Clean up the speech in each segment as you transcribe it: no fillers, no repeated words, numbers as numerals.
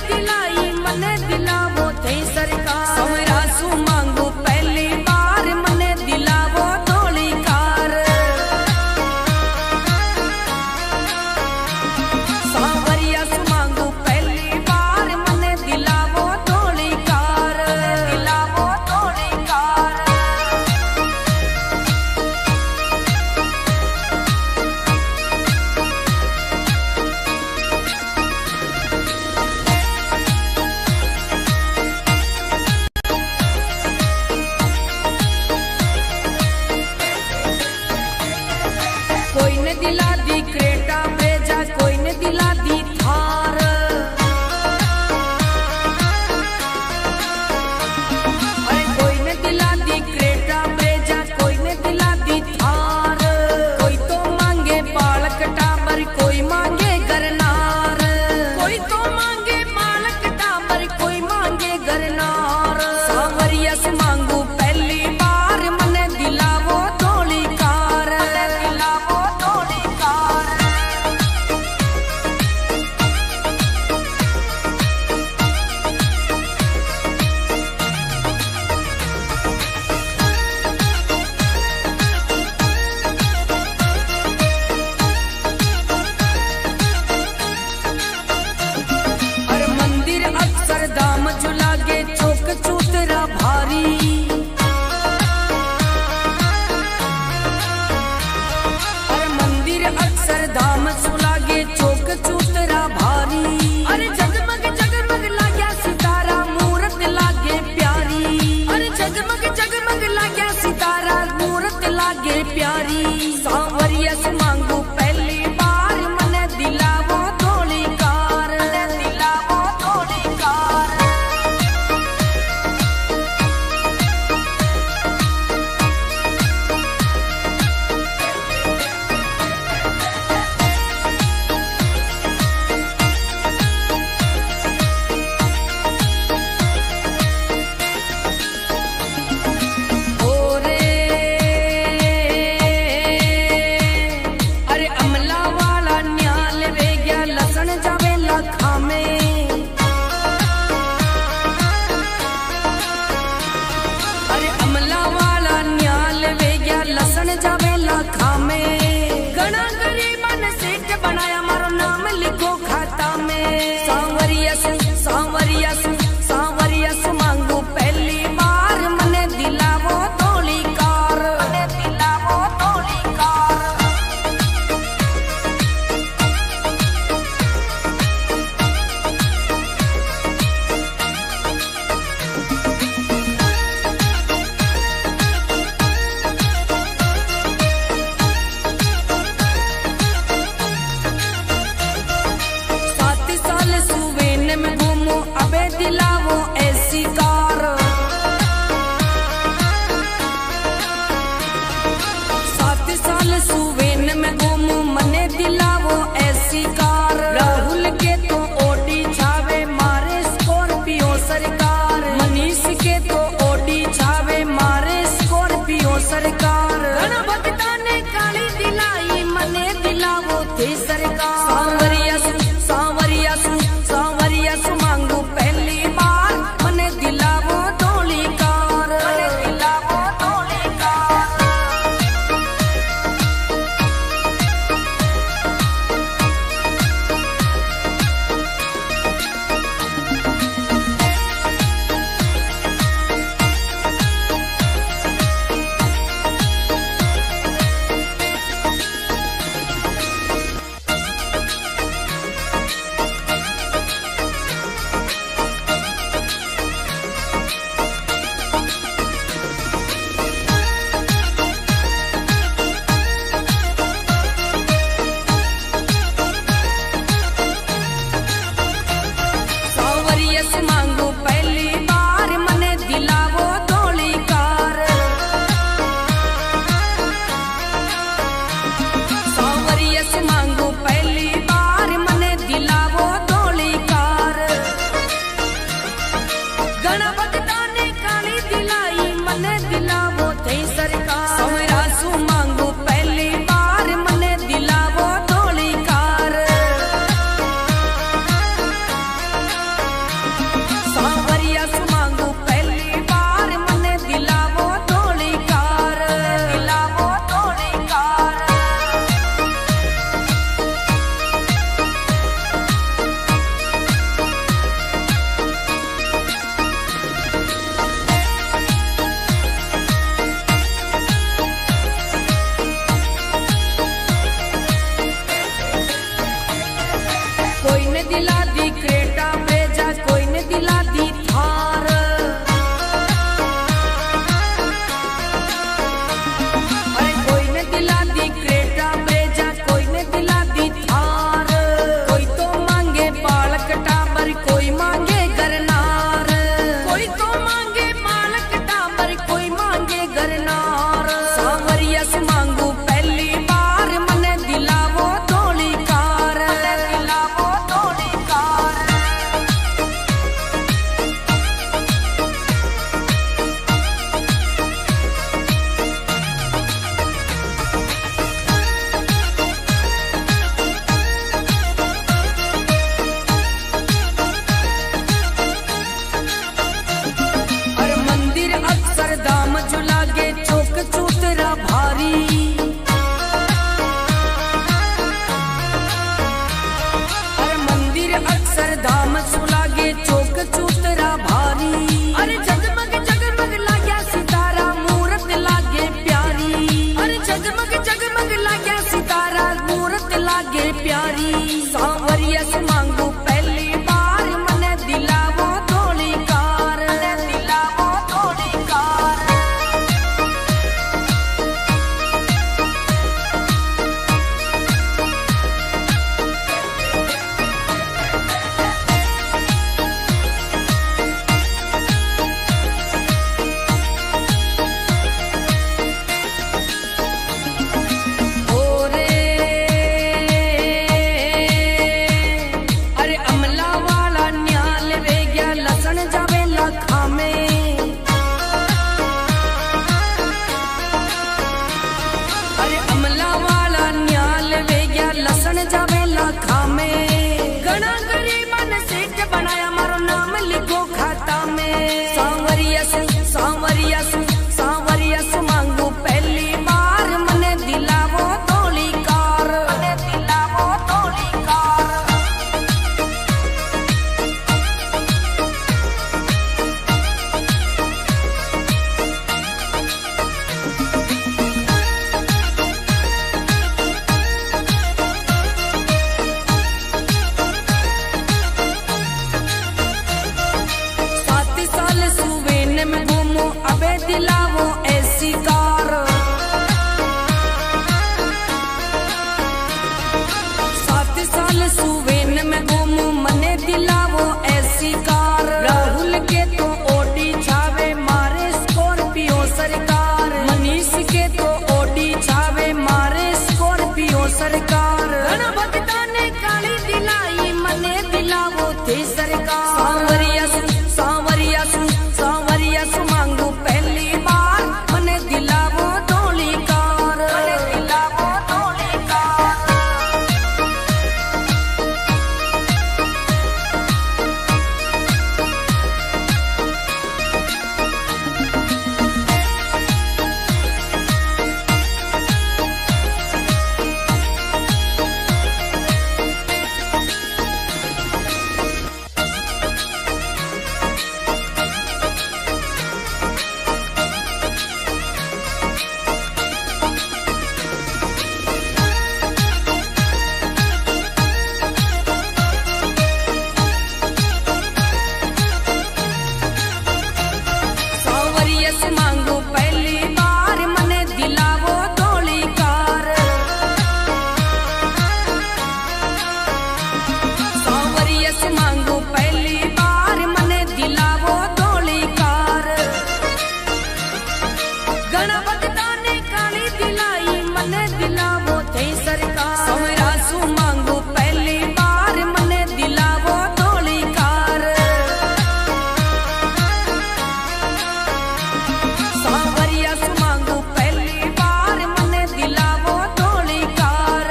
दिलाई मने दिलावो थे सरकार। समरा सु मांगू पहली बार मने दिलावो थोड़ी कार। सांवरिया सु मांगू पहली बार मने दिलावो थोड़ी कार। दिलावो थोड़ी कार। कोई ने दिला दी क्रेटा ब्रेजा, कोई ने दिला दी थार। अरे कोई ने दिला दी क्रेटा ब्रेजा, कोई ने दिला दी थार। कोई तो मांगे बालक टाबर, कोई मांगे गरनार। कोई तो मांगे बालक टाबर, कोई मांगे गरनार। सांवरिया से मांगू पहली बार मने दिलावो थोड़ी कार। दिलावो थोड़ी कार। अरे मंदिर अक्सर दाम झुलागे, चौक चूतरा भारी। अरे मंदिर अक्सर दाम झुलागे, चौक चूतरा भारी। अरे जगमग जगमग लाग्या सितारा, मूरत लागे प्यारी। अरे जगमग जगमग लाग्या सितारा, मूरत लागे प्यारी। सांवरिया से मांगू पहली बार मने दिलावो थोड़ी कार। दिलावो थोड़ी कार। ओरे अरे अमला वाला न्याल वे गया, लसन जावे लाखा में। अरे अमला वाला न्याल वे गया, लसन जावे लाखा में। घना गरीबन सेठ बनाया, मारो नाम लिखो खाता में। सांवरिया से सांवरिया से सांवरिया से मांगू पहली बार मने दिलावो थोड़ी कार। मने दिलावो थोड़ी कार। सात साल साड़ी सांवरिया से मांगू पहली बार मने दिलावो थोड़ी कार दिलावो थोड़ी कार। जावेला खामे घना गरीबन सीट बनाया मारो नाम लिखो खाता में। सांवरिया सु मांगू पहली बार मने दिलावो थोड़ी कार दिलावो थोड़ी कार। दिलावो ऐसी कार 7 साल सुवेन में घूमू मने दिलावो ऐसी कार। राहुल के तो ओडी छावे मारे स्कॉर्पियो सरकार। मनीष के तो ओडी छावे मारे स्कॉर्पियो सरकार। गणभक्ता ने काली दिलाई मने दिलावो थे सरकार। सांवरिया सु मांगू पहली बार मने दिलावो थोड़ी कार दिलावो थोड़ी कार। मांगू पहली बार मने दिलावो थोड़ी कार। सांवरिया से मांगू पहली बार मने दिलावो थोड़ी कार। गणभक्ता ने काली दिलाई मने दिलावो थे सरकार। सांवरिया सु मांगू पहली बार मने दिलावो थोड़ी कार। सांवरिया सु मांगू पहली बार मने दिलावो थोड़ी कार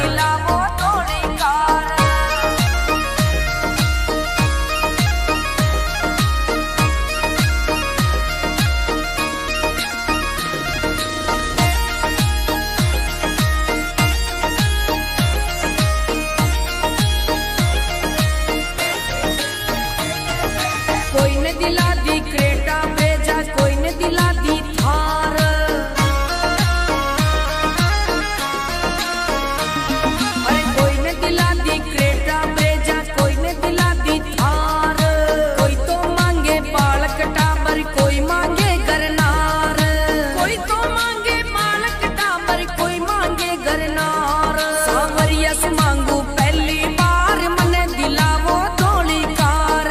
दिलावो थोड़ी कार। कोई ने दिला दी क्रेटा भेजा कोई ने दिला दी थार। अरे कोई ने दिला दी क्रेटा भेजा कोई ने दिला दी थार। कोई तो मांगे बालक टाबर कोई मांगे गरनार। कोई तो मांगे बालक टाबर कोई मांगे गरनार। सांवरिया से मांगू पहली बार मने दिलावो थोड़ी कार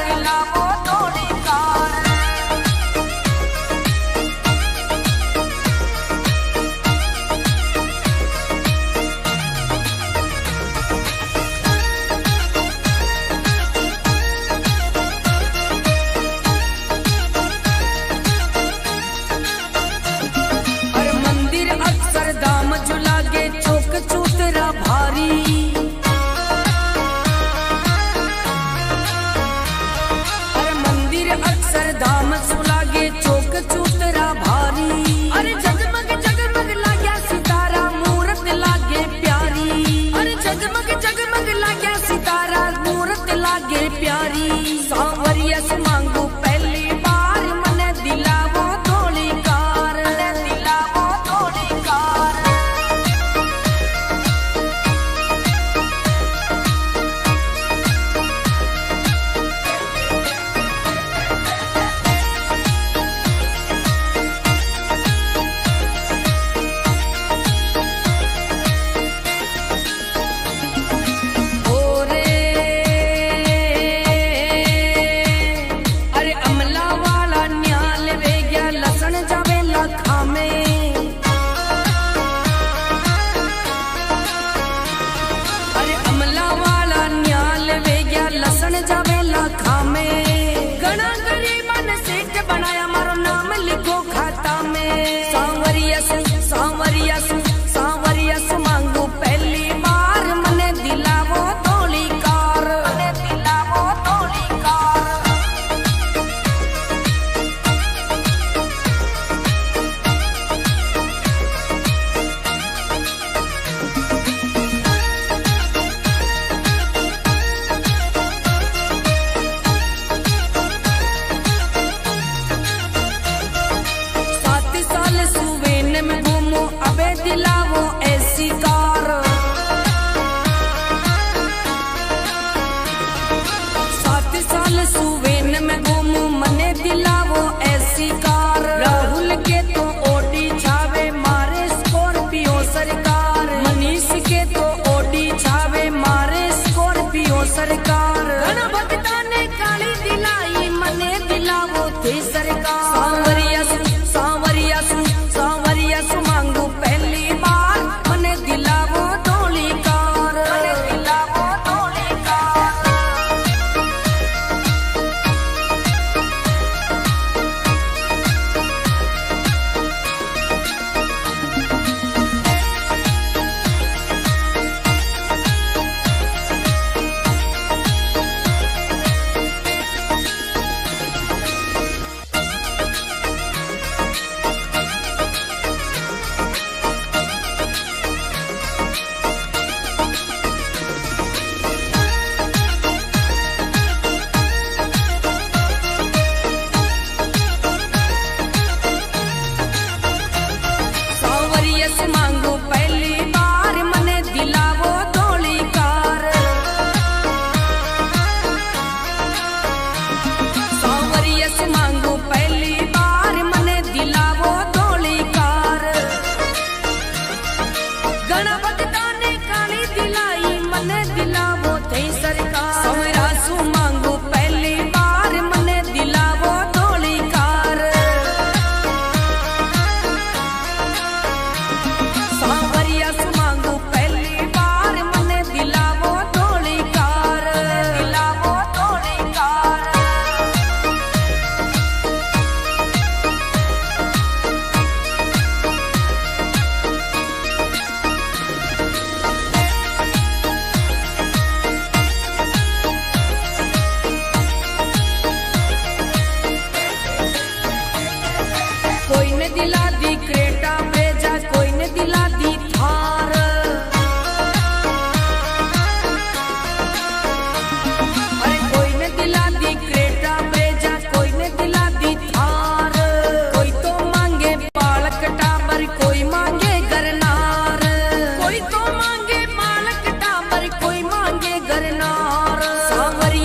दिलावो थोड़ी कार। अरे मंदिर अक्षरधाम झुलागे चौक चूतरा भारी। अरे मंदिर अक्षरधाम झुलागे चौक चूतरा भारी। अरे जगमग जगमग लाग्या सितारा मूरत लागे प्यारी। अरे जगमग जगमग लाग्या सितारा मूरत लागे प्यारी। सांवरिया से मांगू पहली बार मने दिलावो थोड़ी कार दिलावो थोड़ी कार।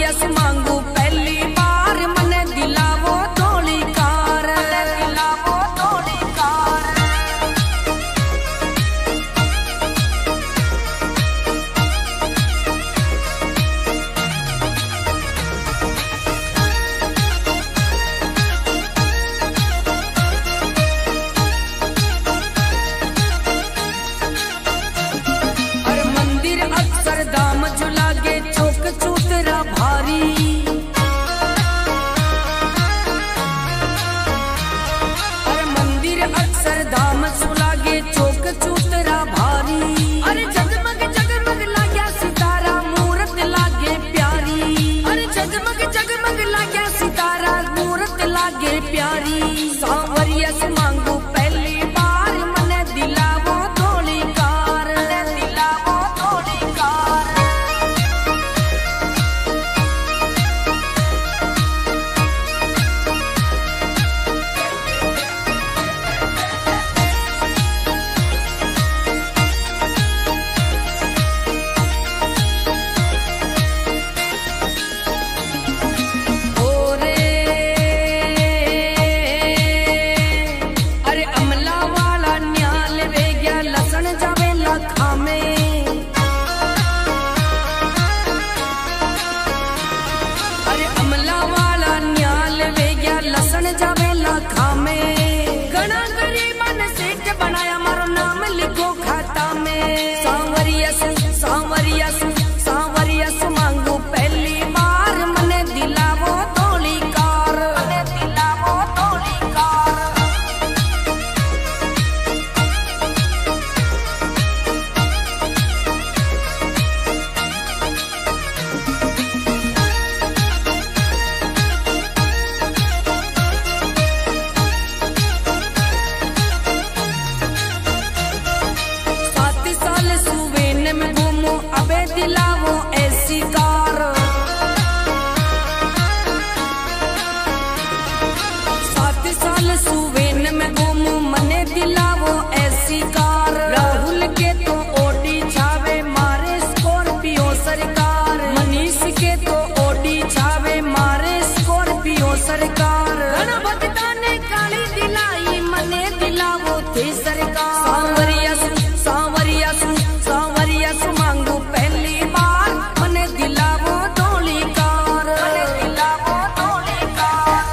सांवरिया से मांगू पहली बार मने दिलावो थोड़ी कार, दिलावो थोड़ी कार। दाम झुला के चौक चूतरा भारी, अरे मंदिर अक्सर धाम झुला के चौक चूतरा भारी। अरे जगमग जगमग लाग्या सितारा मूरत लागे प्यारी, अरे जगमग जगमग लाग्या सितारा मूरत लागे प्यारी। सांवरिया से मांगू पहली बार मने दिलावो थोड़ी कार, दिलावो थोड़ी कार। घना गरीबन सेठ बनाया मारो नाम लिखो खाता में। सांवरिया से मांगू पहली बार मने दिलावो थोड़ी कार, मने दिलावो थोड़ी कार। दिलावो ऐसी कार, 7 साल सुवेन में घूमू मने दिलावो ऐसी कार। राहुल के तो ओडी छावे मारे स्कॉर्पियो सरकार, मनीष के तो ओडी छावे मारे स्कॉर्पियो सरकार। घना भक्ता ने काली दिलाई मने दिलावो थे सरकार। सांवरिया से मांगू पहली बार मने दिलावो थोड़ी कार, मने दिलावो थोड़ी कार।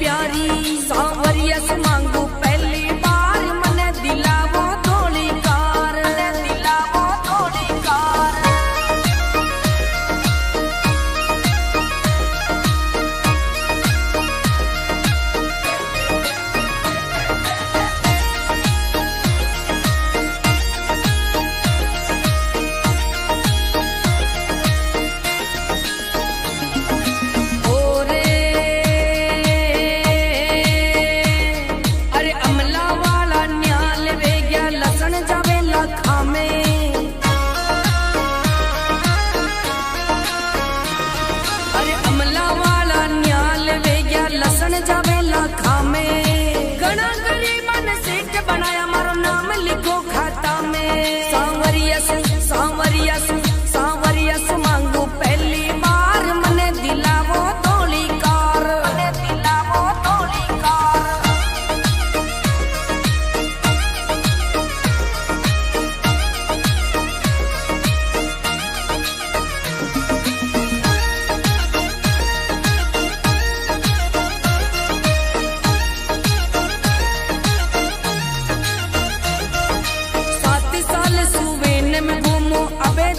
प्यारी। सांवरिया से मांगू पहली बार मने दिलावो थोड़ी कार, दिलावो थोड़ी कार।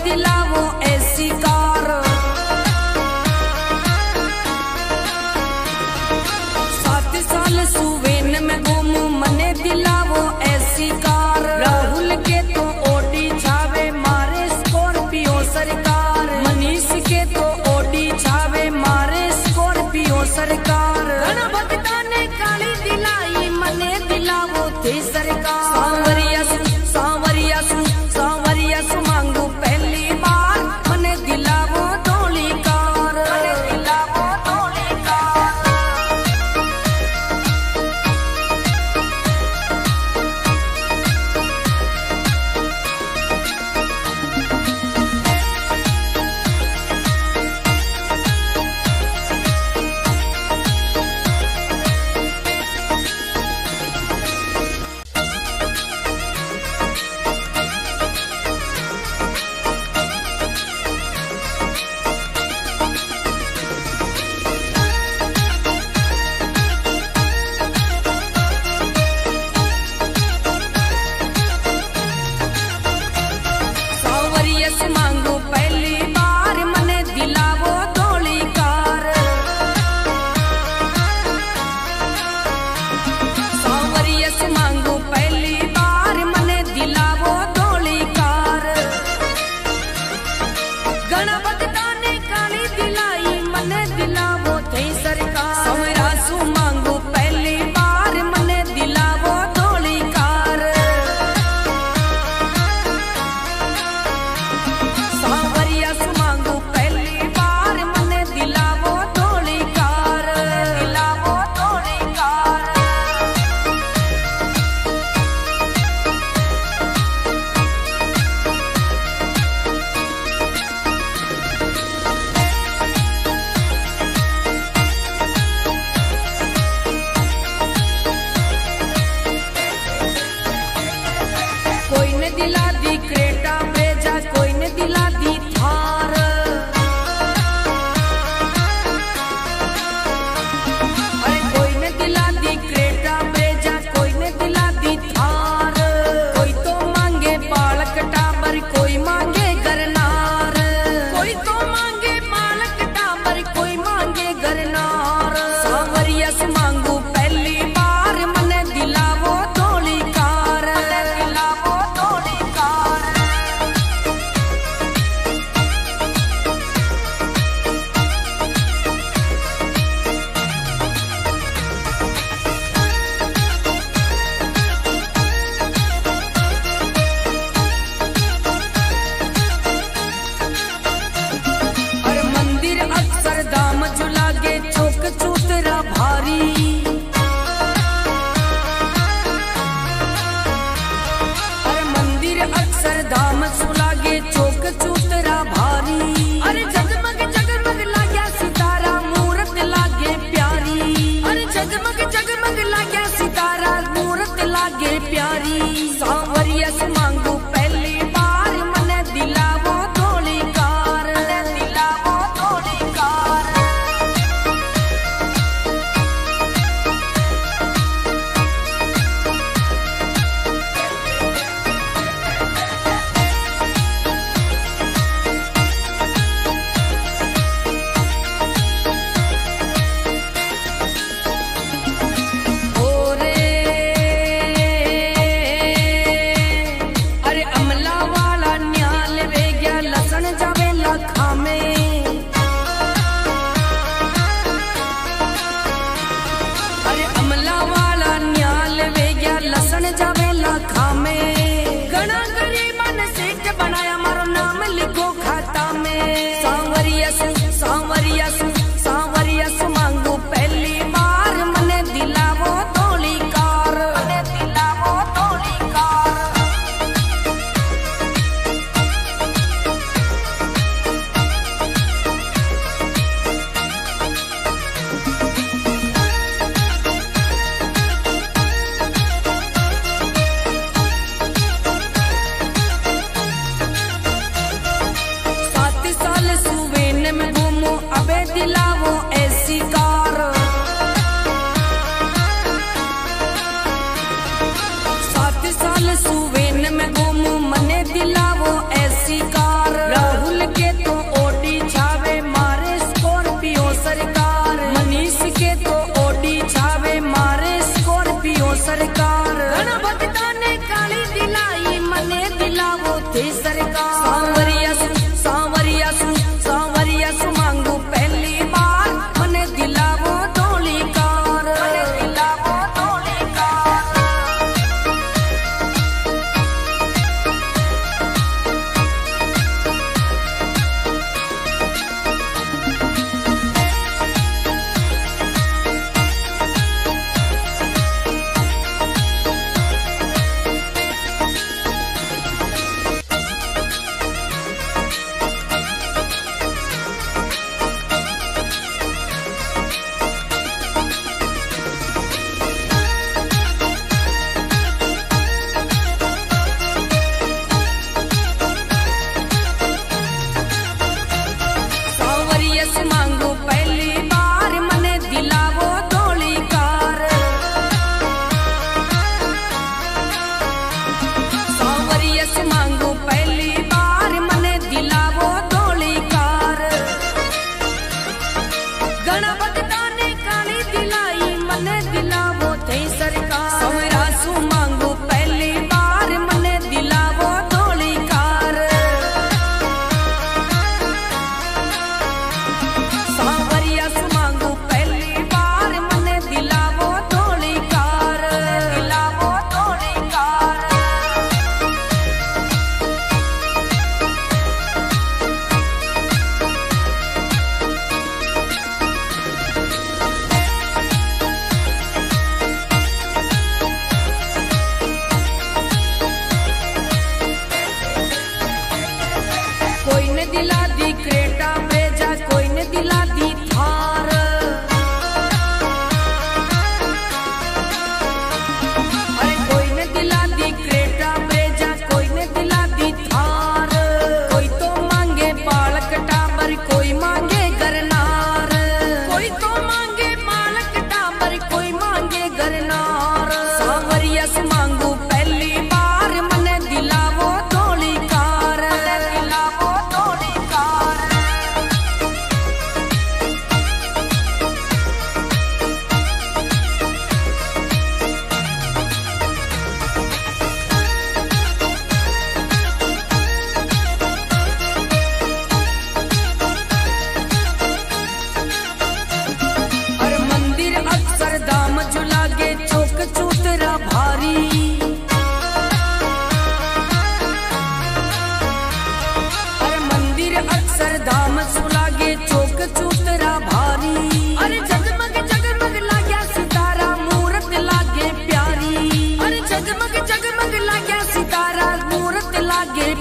दिलावो ऐसी कार, 7 साल सुवेन में घूमू मने दिलावो ऐसी कार। राहुल के तो ओडी छावे मारे स्कॉर्पियो सरकार, मनीष के तो ओडी छावे मारे स्कॉर्पियो सरकार। घना भक्ता ने काली दिलाई मने दिलावो थे सरकार। सांवरिया सु सांवरिया सु सांवरिया सु मांगू पहली बार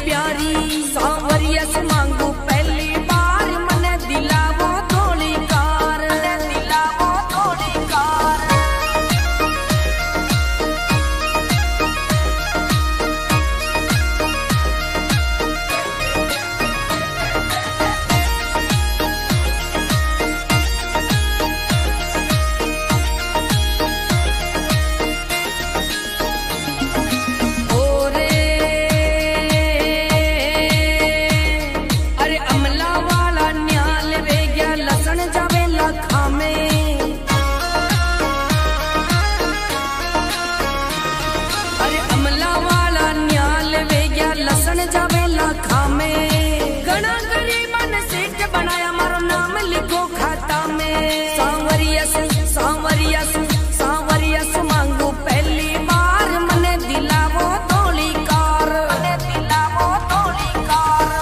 प्यारी। सांवरिया से मांगू पहली बार मने दिलावो थोड़ी कार, दिलावो थोड़ी कार। जावेला खामे घना गरीबन सीट बनाया मारो नाम लिखो खाता में। सांवरिया से मांगू पहली बार मने दिलावो थोड़ी कार, मने दिलावो थोड़ी कार।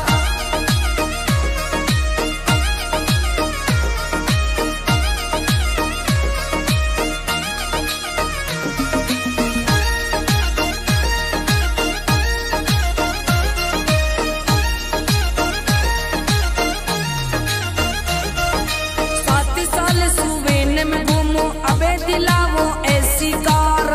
दिलावो ऐसी कार,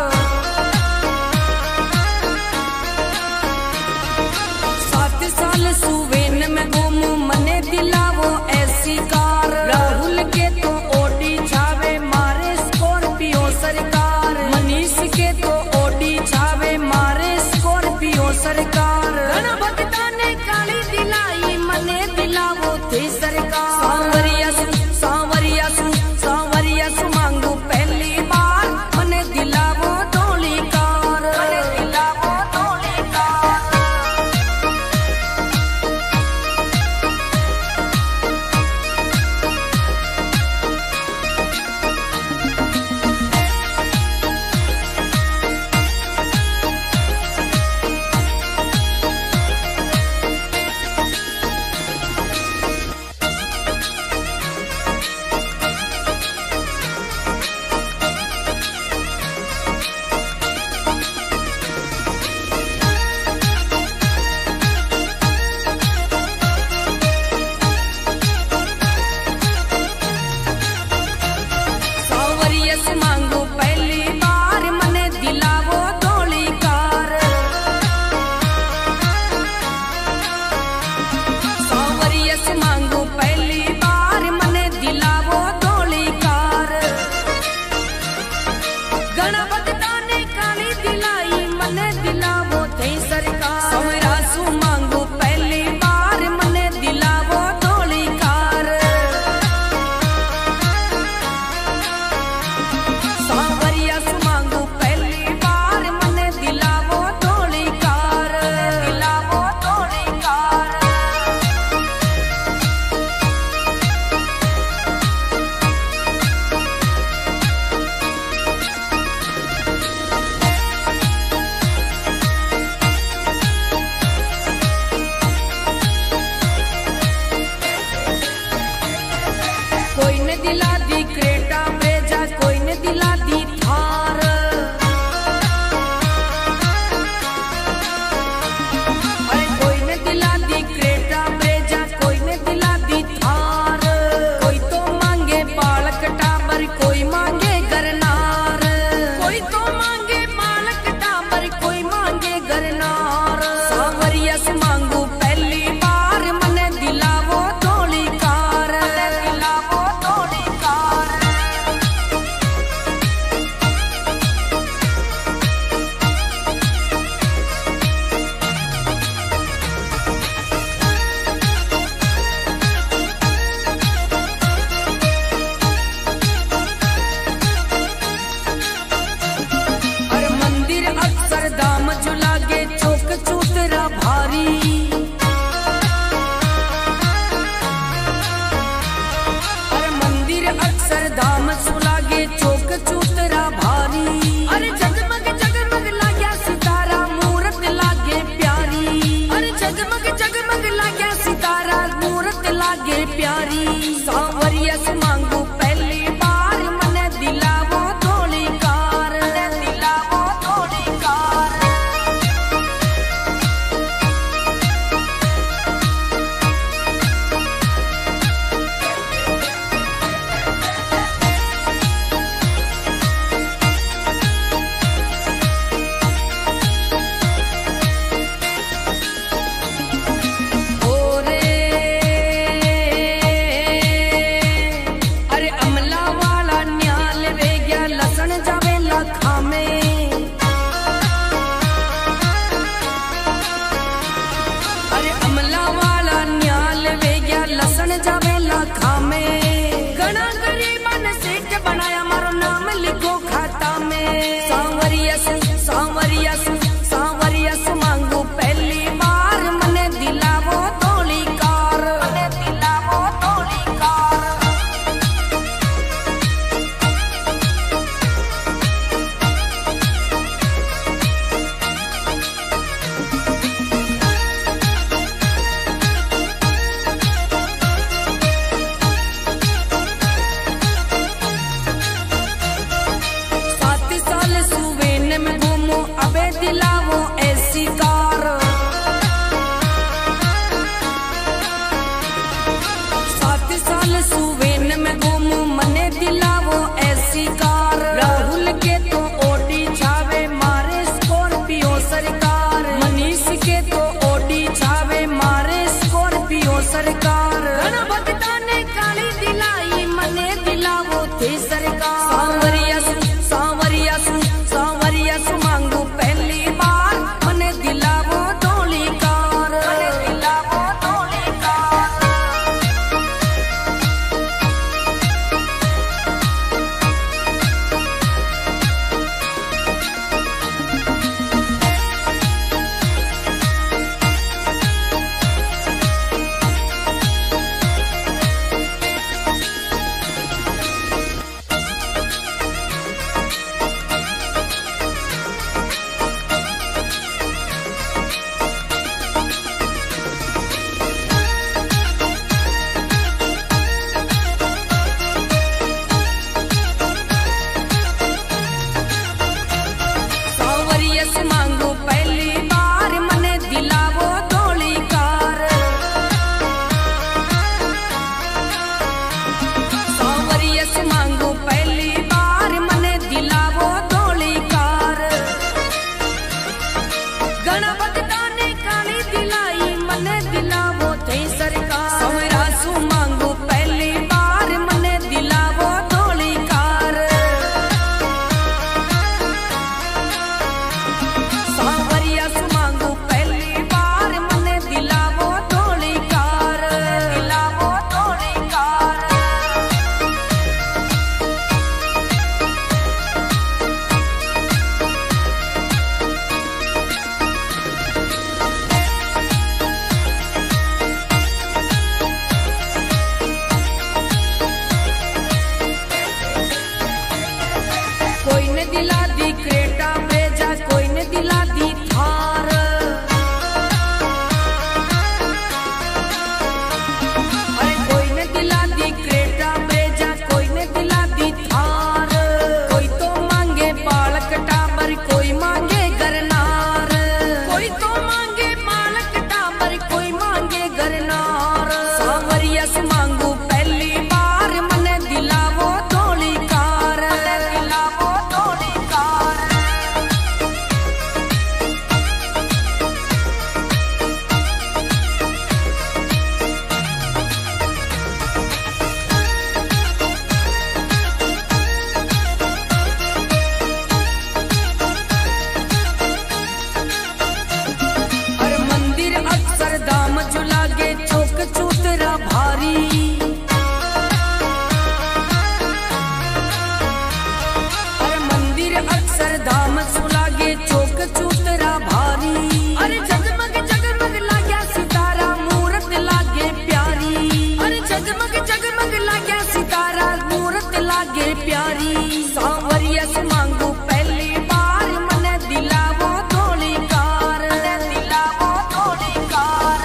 7 साल सुवेन में घूमू मने दिलावो ऐसी कार। राहुल के तो ओडी छावे मारे स्कॉर्पियो सरकार, मनीष के तो ओडी छावे मारे स्कॉर्पियो सरकार। घना भक्ता ने काली दिलाई मने दिलावो थी सरकार। सांवरिया सु मांगू पहली बार मने दिलावो थोड़ी कार, मने दिलावो थोड़ी कार। मांगू पहली बार मने दिलावो थोड़ी कार। सांवरिया से मांगू पहली बार मने दिलावो थोड़ी कार। घना भक्ता ने काली दिलाई मने दिलावो थी सरकार। सांवरिया से मांगू पहली बार मने दिलावो थोड़ी कार। सांवरिया से मांगू पहली बार मने दिलावो थोड़ी कार, दिलावो थोड़ी कार। कोई ने दिला दी क्रेटा ब्रेजा, कोई ने दिला दी थार। अरे कोई ने दिला दी क्रेटा ब्रेजा, कोई ने दिला दी थार। कोई तो मांगे बालक टाबर, कोई मांगे गरनार। कोई तो मांगे बालक टाबर, कोई मांगे गरनार। सांवरिया से मांगू पहली बार मने दिलावो थोड़ी कार, दिलावो थोड़ी कार। अरे मंदिर अक्षरधाम झुलागे चौक चूतरा भारी। अरे मंदिर अक्षरधाम झुलागे चौक चूतरा भारी। अरे जगमग जगमग लाग्या सितारा मूरत लागे प्यारी। अरे जगमग जगमग लाग्या सितारा मूरत लागे प्यारी। सांवरिया से मांगू पहली बार मने दिलावो थोड़ी कार, दिलावो थोड़ी कार। सरकार। घना भक्ता ने काली दिलाई मने दिलावो थे सरकार। सांवरिया सु मांगू पहली बार मने दिलावो धोली कार। मने दिलावो धोली कार। मांगू पहली बार मने दिलावो धोली कार। सांवरिया से मांगू पहली बार मने दिलावो धोली कार। घना भक्ता ने काली दिलाई मने दिलावो थे सरकार। सांवरिया सु मांगू पहली बार मने दिलावो धोली कार। सांवरिया सु मांगू पहली बार मने दिलावो धोली कार। दिलावो धोली कार। कोई ने दिला दी क्रेटा ब्रेजा, कोई ने दिला दी थार। अरे कोई ने दिला दी क्रेटा ब्रेजा, कोई ने दिला दी थार। कोई तो मांगे बालक टाबर, कोई मांगे गरनार। कोई तो मांगे बालक टाबर, कोई मांगे गरनार। सांवरिया से मांगू पहली बार मने दिलावो धोली कार। दिलावो धोली कार। अरे मंदिर अक्षरधाम जो लागे चौक चूतरा भारी। अरे मंदिर अक्षरधाम जो लागे चौक चूतरा भारी। अरे जगमग जगमग लाग्या सितारा मूरत लागे प्यारी। अरे जगमग जगमग लाग्या सितारा मूरत लागे प्यारी। सांवरिया से मांगू पहली बार मने दिलावो धोली कार। मने दिलावो धोली कार।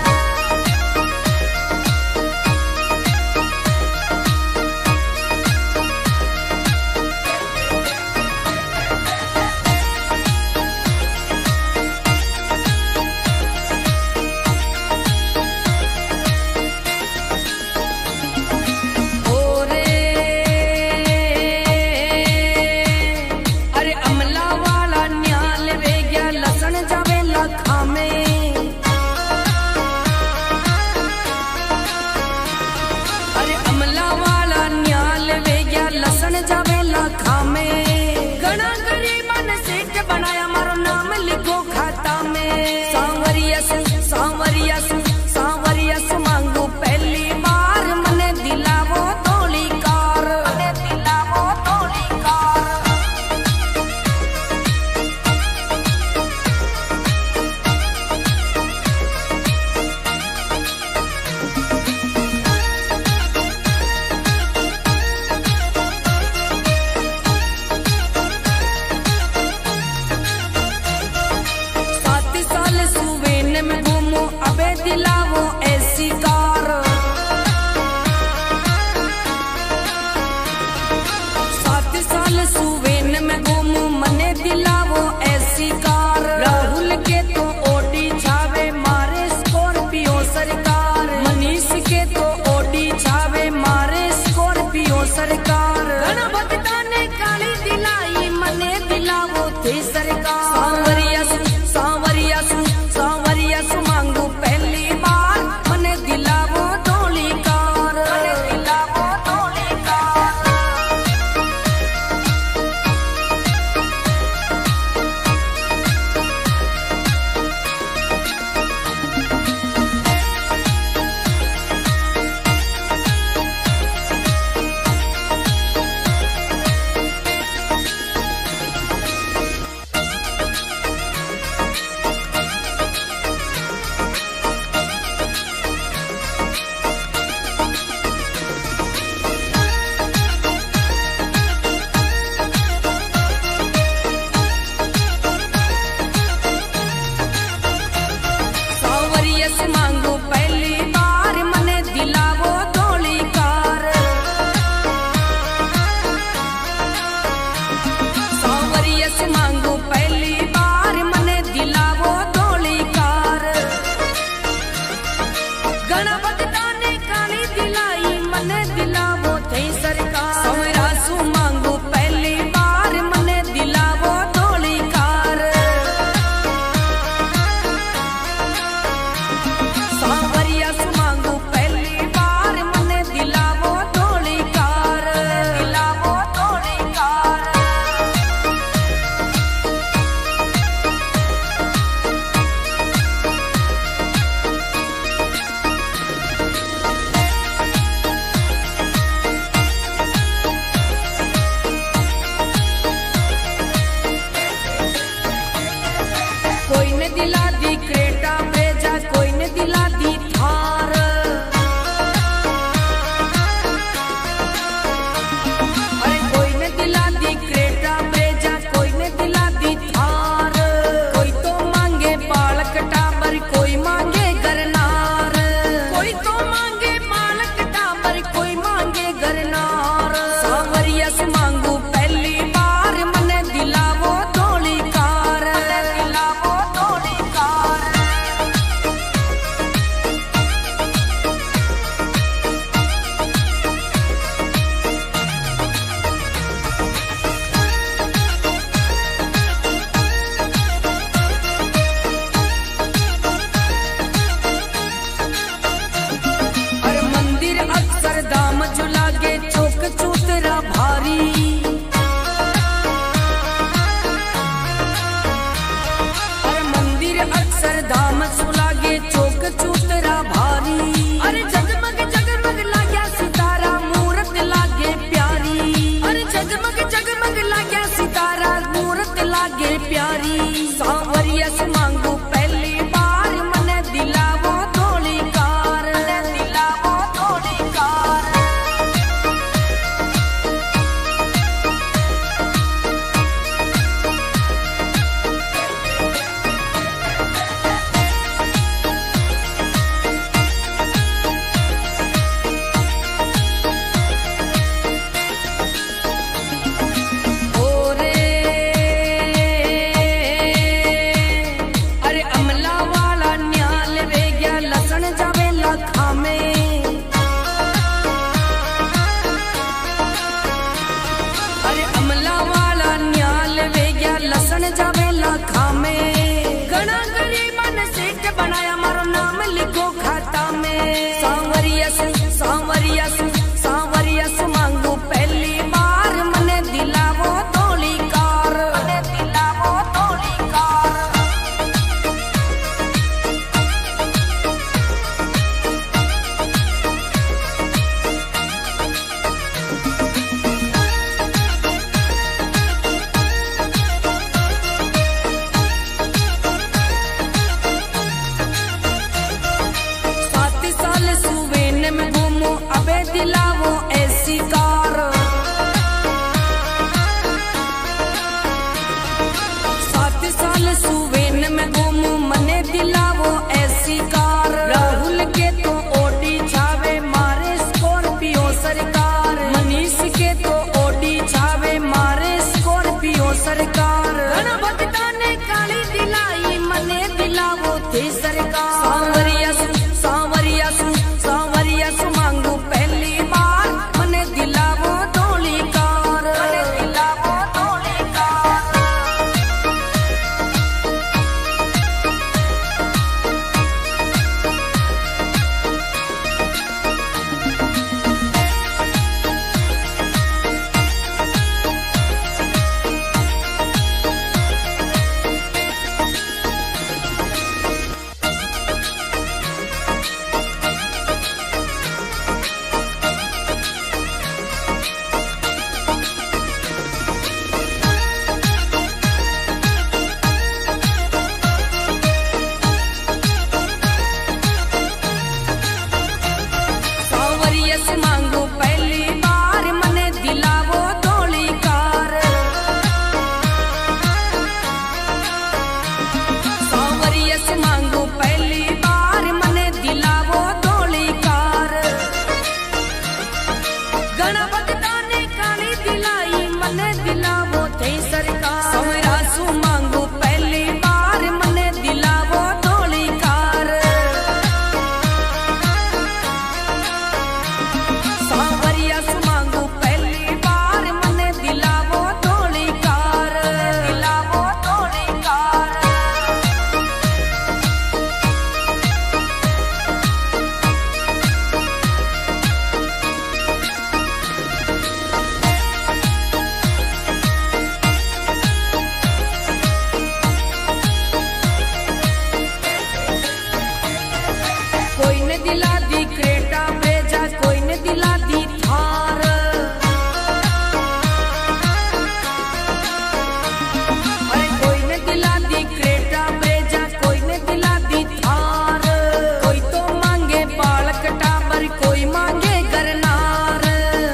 कोई मांगे गरनार,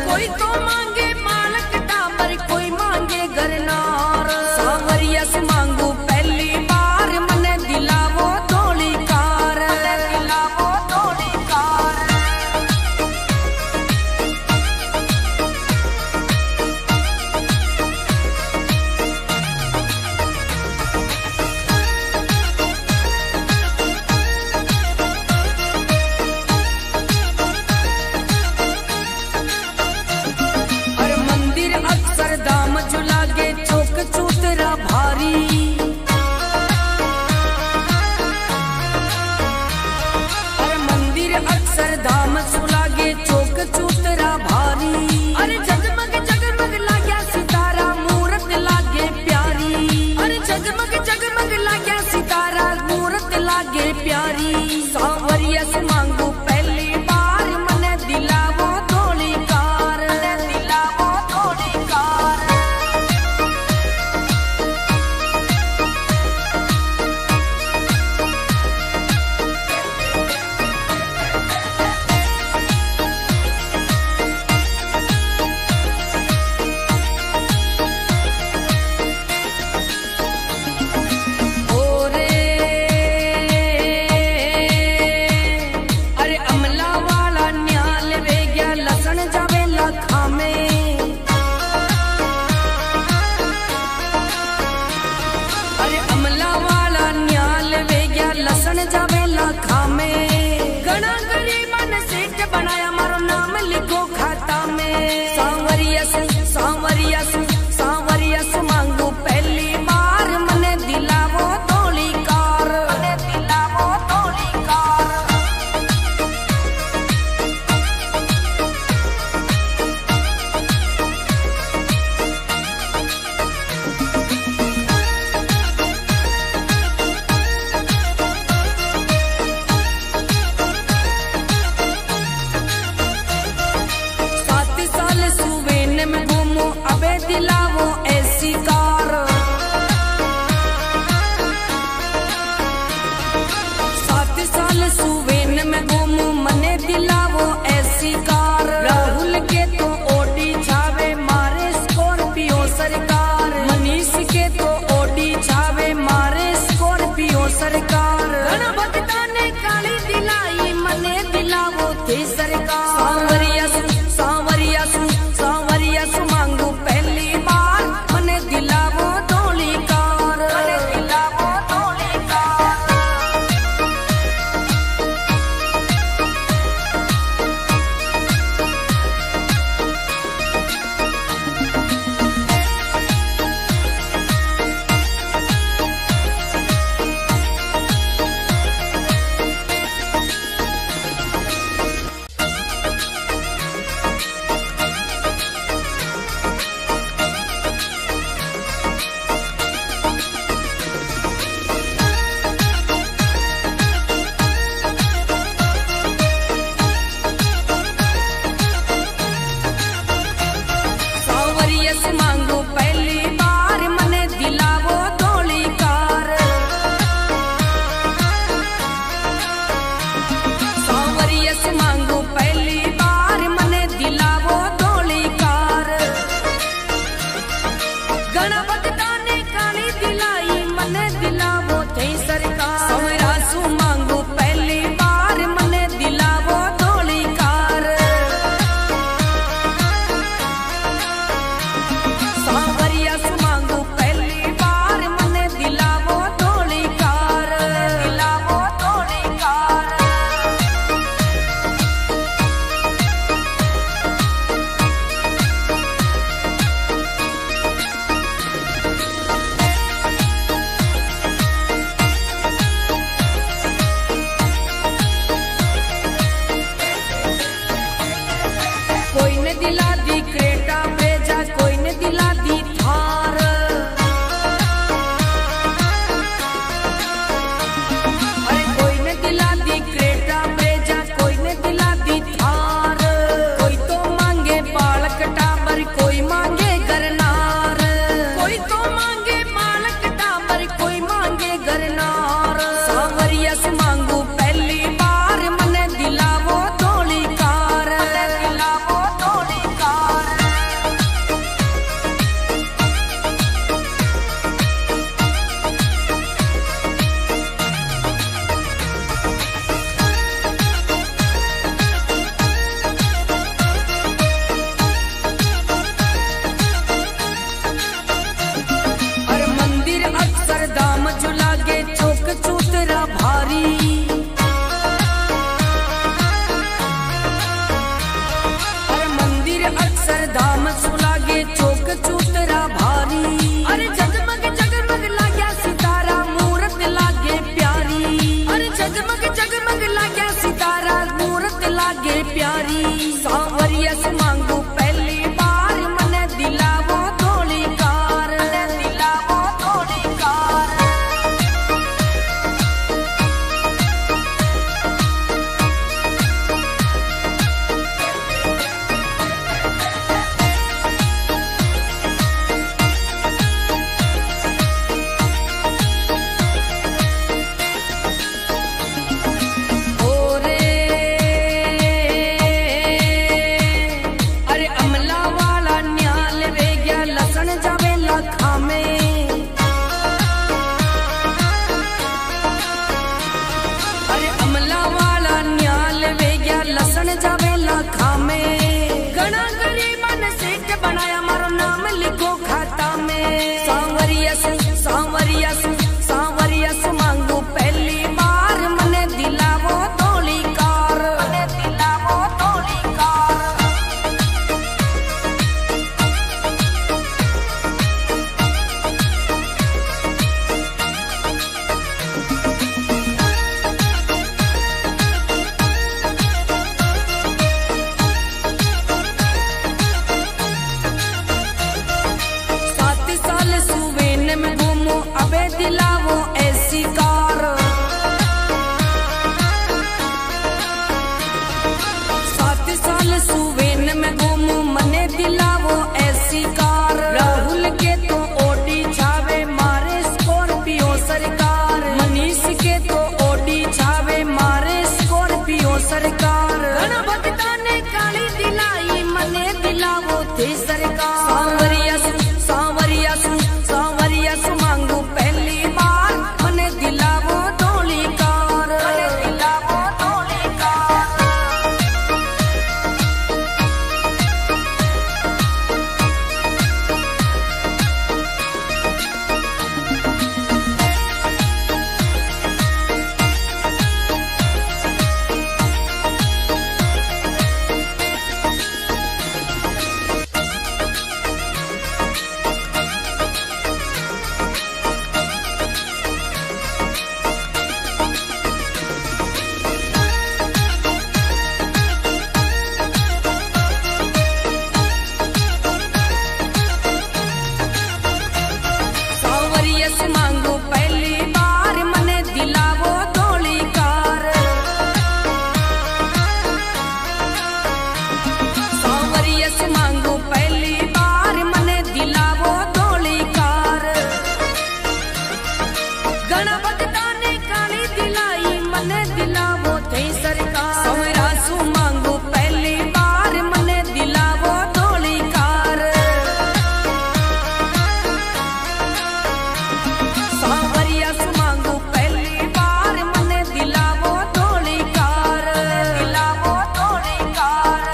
कोई तो मांगे मालक टाबर, कोई मांगे गरनार। सांवरिया से मांगू पहली बार, मने दिलावो थोड़ी कार, दिलावो थोड़ी कार। दाम जो लागे चौक चूतरा भारी, अरे मंदिर अक्सर धाम जो लागे चौक चूतरा भारी। अरे जगमग जगमग लाग्या सितारा, मूरत लागे प्यारी। अरे जगमग जगमग लाग्या सितारा, मूरत लागे प्यारी। सांवरिया से मांगू पहली बार, मने दिलावो थोड़ी कार, दिलावो थोड़ी कार। घना गरीबन सीट बनाया, मारो नाम लिखो खाता में। सांवरिया से मांगू पहली बार, मने दिलावो थोड़ी कार, मने दिलावो थोड़ी कार। दिलावो ऐसी कार, 7 साल सुवेन में घूमू, मने दिलावो ऐसी कार। राहुल के तो ओडी छावे, मारे स्कॉर्पियो सरकार। मनीष के तो ओडी छावे, मारे स्कॉर्पियो सरकार। घना भक्ता ने काली दिलाई, मने दिलावो थे सरकार। सांवरिया सु मांगू पहली बार, मने दिलावो थोड़ी कार, मने दिलावो थोड़ी कार। प्यारी। सांवरिया से मांगू पहली बार मने दिलावो थोड़ी कार, दिलावो थोड़ी कार। दिलावो ऐसी कार, 7 साल सुवेन में घूमू मने दिलावो ऐसी कार। राहुल के तो ओडी छावे मारे स्कॉर्पियो सरकार, मनीष के तो ओडी छावे मारे स्कॉर्पियो सरकार। गणभक्ता ने काली दिलाई मने दिलावो थे सरकार। सांवरिया सु मांगू पहली बार मने दिलावो थोड़ी कार, दिलावो थोड़ी कार। मांगू पहली बार मने दिलावो थोड़ी कार। सांवरिया से मांगू पहली बार मने दिलावो थोड़ी कार। गणभक्ता ने काली दिलाई मने दिलावो थे सरकार। सांवरिया सु मांगू पहली बार मने दिलावो थोड़ी कार। सांवरिया से मांगू पहली बार मने दिलावो थोड़ी कार, दिलावो थोड़ी कार।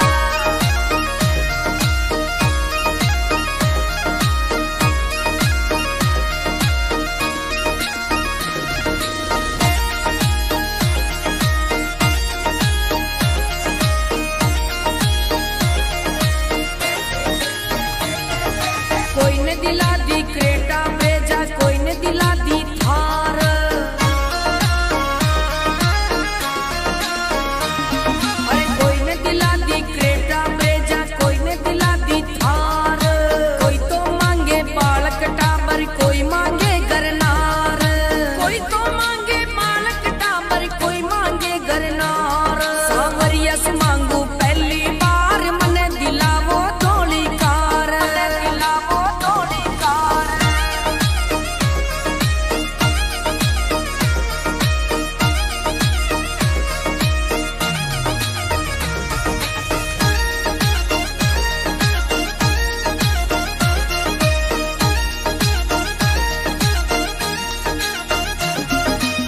कोई ने दिला दी क्रेटा ब्रेजा, कोई ने दिला दी थार। अरे कोई ने दिला दी क्रेटा ब्रेजा, कोई ने दिला दी थार। कोई तो मांगे बालक टाबर, कोई मांगे गरनार। कोई तो मांगे बालक टाबर, कोई मांगे गरनार। सांवरिया से मांगू पहली बार मने दिलावो थोड़ी कार, दिलावो थोड़ी कार।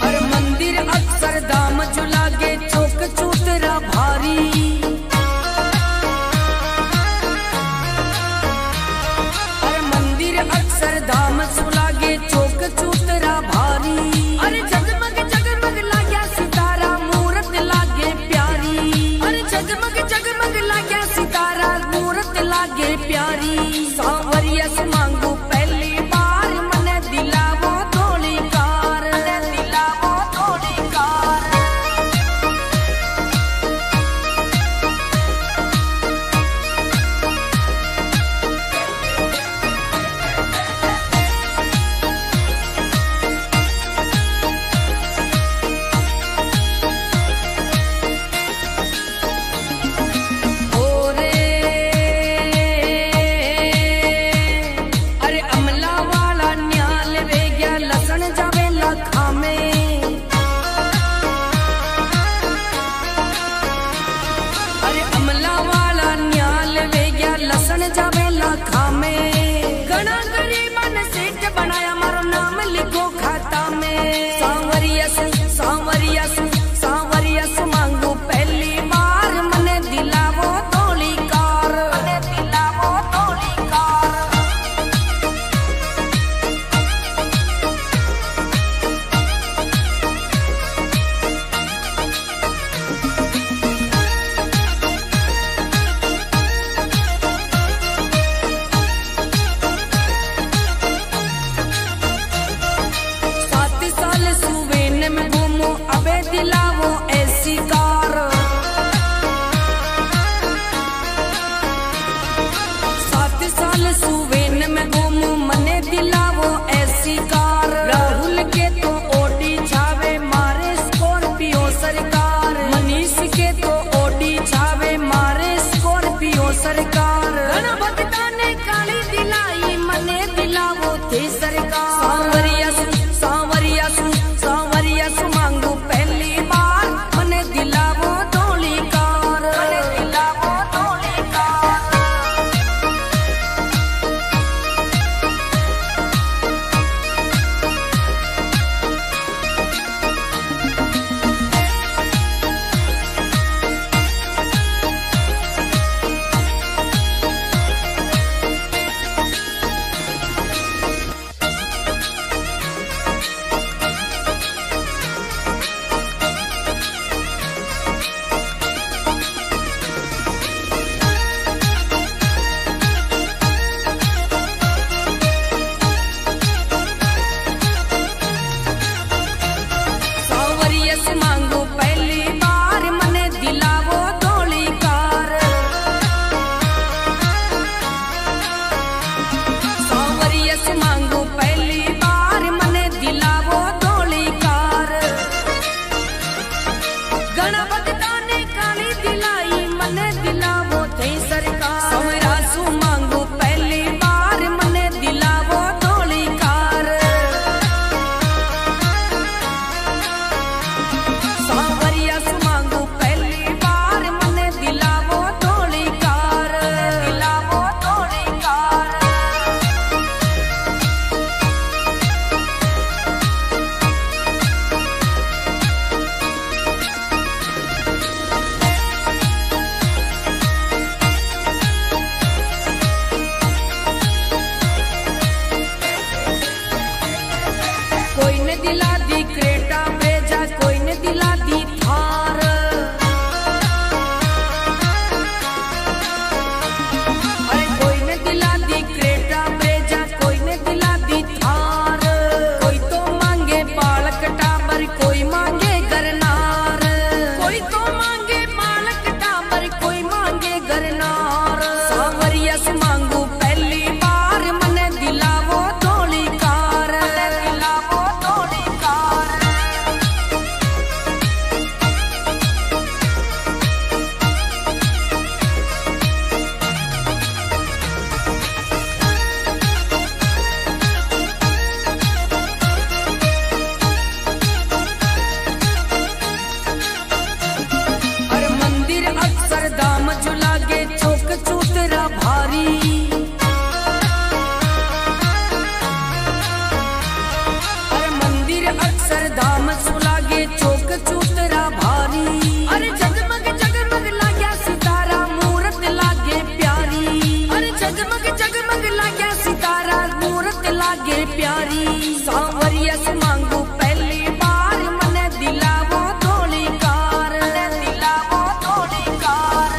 अरे मंदिर अक्षरधाम झुलागे चौक चूतरा भारी। अरे मंदिर अक्षरधाम झुलागे चौक चूतरा भारी। अरे जगमग जगमग लाग्या सितारा मूरत लागे प्यारी। अरे जगमग जगमग लाग्या सितारा मूरत लागे प्यारी। सांवरिया से मांगू पहली बार मने दिलावो थोड़ी कार, दिलावो थोड़ी कार। खाता में। सांवरिया सु मांगू पहली बार मने दिलावो थोड़ी कार, मने दिलावो थोड़ी कार। दिलावो ऐसी कार, 7 साल सुवेन में घूमू मने दिलावो ऐसी कार। राहुल के तो ओडी छावे मारे स्कॉर्पियो सरकार, मनीष के तो ओडी छावे मारे स्कॉर्पियो सरकार। गणभक्ता ने काली दिलाई मने दिलावो थे सरकार। सांवरिया सु मांगू पहली बार मने दिलावो थोड़ी कार, मने दिलावो थोड़ी कार। मांगू पहली बार मने दिलावो थोड़ी कार। सांवरिया से मांगू पहली बार मने दिलावो थोड़ी कार। गणभक्ता ने काली दिलाई मने दिलावो थे सरकार। सांवरिया सु मांगू पहली बार मने दिलावो थोड़ी कार। सांवरिया सु मांगू पहली बार मने दिलावो थोड़ी कार, दिलावो थोड़ी कार। कोई ने दिला दी क्रेटा ब्रेजा, कोई ने दिला दी थार। अरे कोई ने दिला दी क्रेटा ब्रेजा, कोई ने दिला दी थार। कोई तो मांगे बालक टाबर, कोई मांगे गरनार। कोई तो मांगे बालक टाबर, कोई मांगे गरनार। सांवरिया से मांगू पहली बार मने दिलावो थोड़ी कार, दिलावो थोड़ी कार। अरे मंदिर अक्षरधाम झुलागे चौक चूतरा भारी। अरे मंदिर अक्षरधाम झुलागे चौक चूतरा भारी। अरे जगमग जगमग लाग्या सितारा मूरत लागे प्यारी। अरे जगमग जगमग लाग्या सितारा मूरत लागे प्यारी। सांवरिया से मांगू पहली बार मने दिलावो थोड़ी कार, मने दिलावो थोड़ी कार।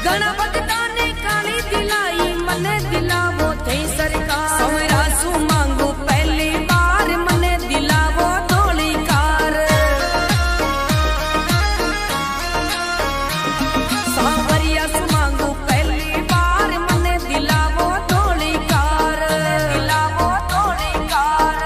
घना भगता ने काली दिलाई मने दिलावो थे सरकार समरा सु मांगो पहली बार मने दिलावो धोली कार सांवरिया सु मांगो पहली बार मने दिलावो धोली कार दिलावो धोली कार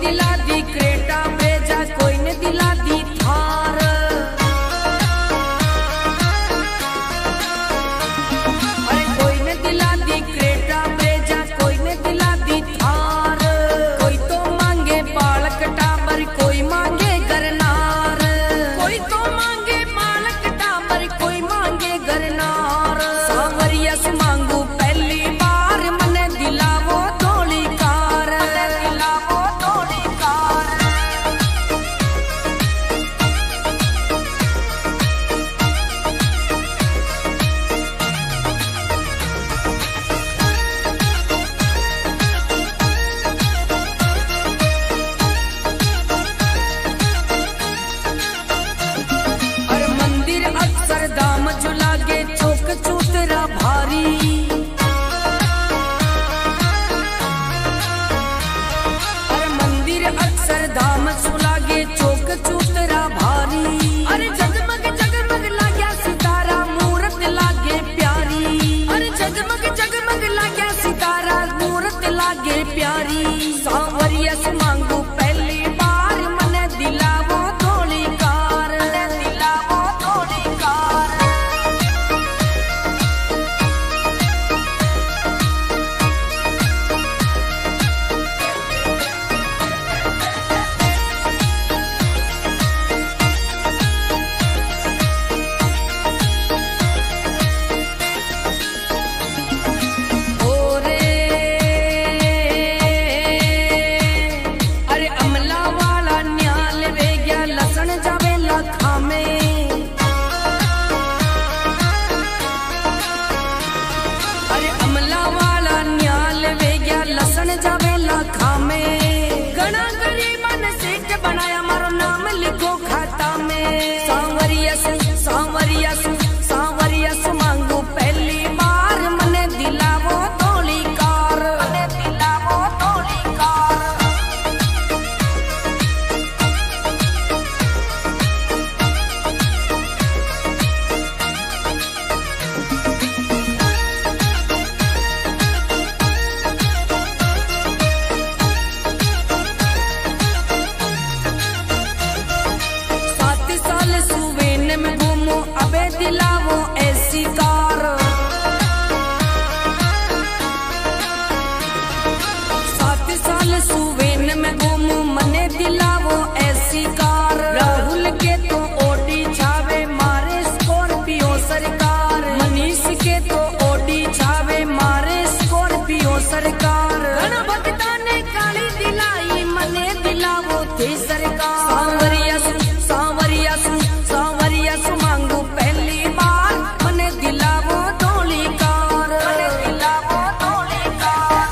दिला दी क्रेटा ब्रेजा, कोई ने दिला दी थार। अरे कोई ने दिला दी क्रेटा ब्रेजा, कोई ने दिला दी थार। कोई तो मांगे बालक टाबर, कोई मांगे गरनार। कोई तो मांगे बालक टाबर, कोई मांगे गरनार। सांवरिया से मांगू पहली बार, मने दिलावो धोली कार, मने दिलावो धोली कार। अरे मंदिर अक्षरधाम जो लागे चौक चूतरा भारी। अरे मंदिर अक्षरधाम जो लागे चौक चूतरा भारी। अरे जगमग जगमग लाग्या सितारा, मूरत लागे प्यारी। अरे जगमग जगमग लाग्या सितारा, मूरत लागे प्यारी। सांवरिया से मांगू पहली बार, मने दिलावो धोली कार, मने दिलावो धोली कार। ओरे अरे अमला वाला न्याल वे गया, लसन जावे लखा में। अरे अमला वाला न्याल वे गया, लसन जावे लखा में। घना गरीबन सीट बनाया, मारो नाम लिखो खाता में। सांवरिया से सांवरिया से सांवरिया से मांगू पहली बार, मने दिलावो धोली कार, मने दिलावो धोली कार। सात साल सुवेन में घूमो, अबे दिलावो ऐसी कार। सात साल सुवेन में घूमो, मने दिलावो ऐसी कार। राहुल के तो ओडी छावे, मारे स्कॉर्पियो सरकार। मनीष के तो ओडी छावे, मारे स्कॉर्पियो सरकार। घना भक्ता ने काली दिलाई, मने दिलावो थी सरकार। सांवरिया सु सांवरिया सु सांवरिया सु मांगू पहली बार, मने दिलावो धोली कार, मने दिलावो धोली कार।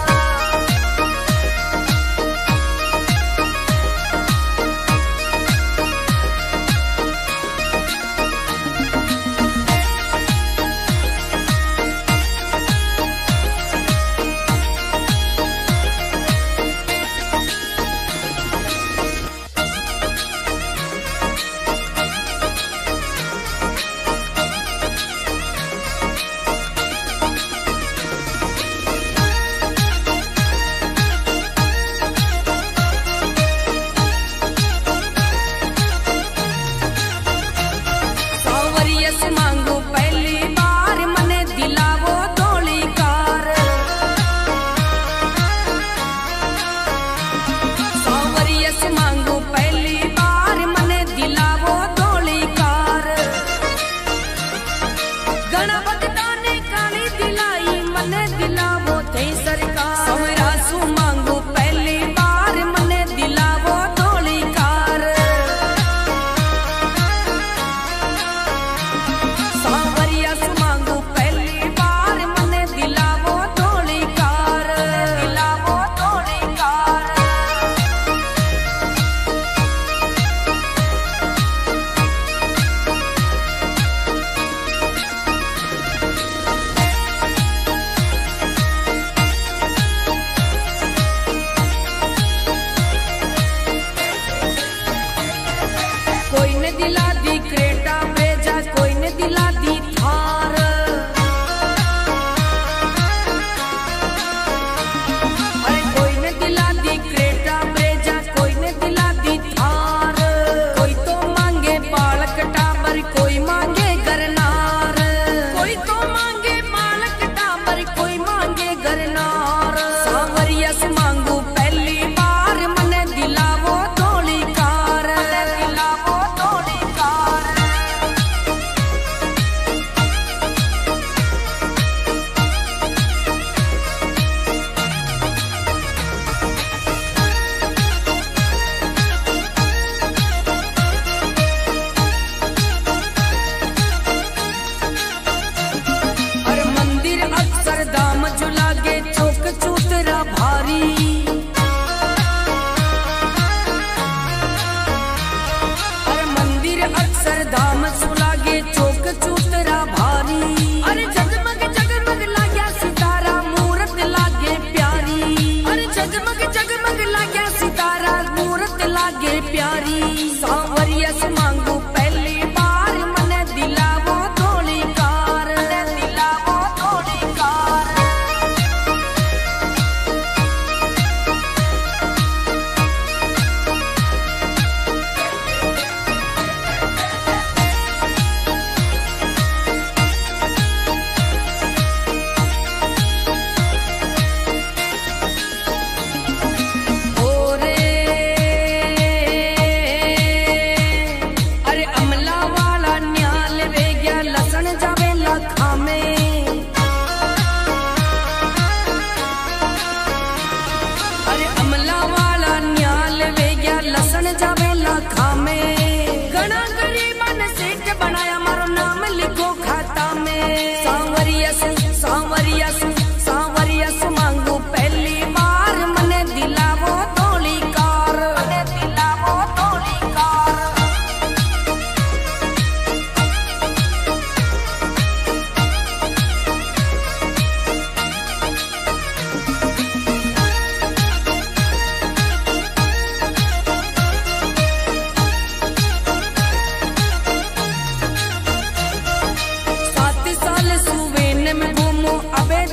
लागे प्यारी। सांवरिया से मांगू पहली बार मने दिलावो थोड़ी कार, दिलावो थोड़ी कार।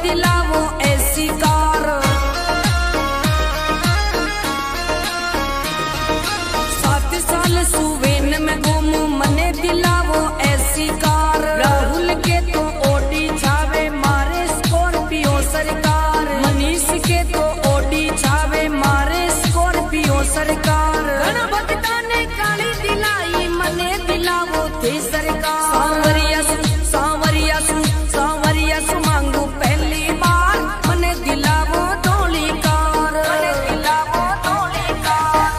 दिलावो ऐसी कार, 7 साल सुवेन में घूमू मने दिलावो ऐसी कार। राहुल के तो ओडी छावे मारे स्कॉर्पियो सरकार, मनीष के तो ओडी छावे मारे स्कॉर्पियो सरकार। गणभक्ता ने काली दिलाई मने दिलावो थे सरकार। सांवरिया सु मांगू पहली बार मने दिलावो थोड़ी कार, दिलावो थोड़ी कार।